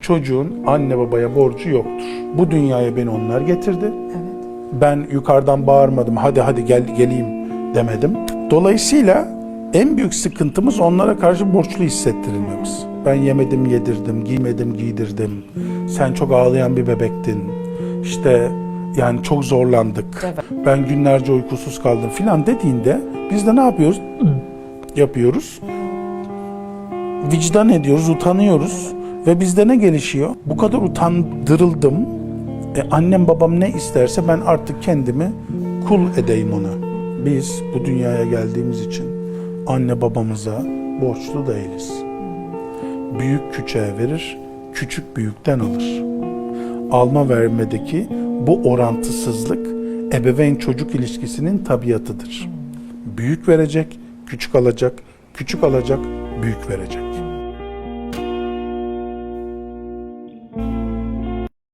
Çocuğun anne babaya borcu yoktur. Bu dünyaya beni onlar getirdi. Evet. Ben yukarıdan bağırmadım, hadi geleyim demedim. Dolayısıyla en büyük sıkıntımız onlara karşı borçlu hissettirilmemiz. Ben yemedim, yedirdim, giymedim, giydirdim. Sen çok ağlayan bir bebektin. İşte yani çok zorlandık. Evet. Ben günlerce uykusuz kaldım filan dediğinde biz de ne yapıyoruz? Yapıyoruz. Vicdan ediyoruz, utanıyoruz. Ve bizde ne gelişiyor? Bu kadar utandırıldım. Annem babam ne isterse ben artık kendimi kul edeyim ona. Biz bu dünyaya geldiğimiz için anne babamıza borçlu değiliz. Büyük küçüğe verir, küçük büyükten alır. Alma vermedeki bu orantısızlık ebeveyn çocuk ilişkisinin tabiatıdır. Büyük verecek, küçük alacak, küçük alacak, büyük verecek.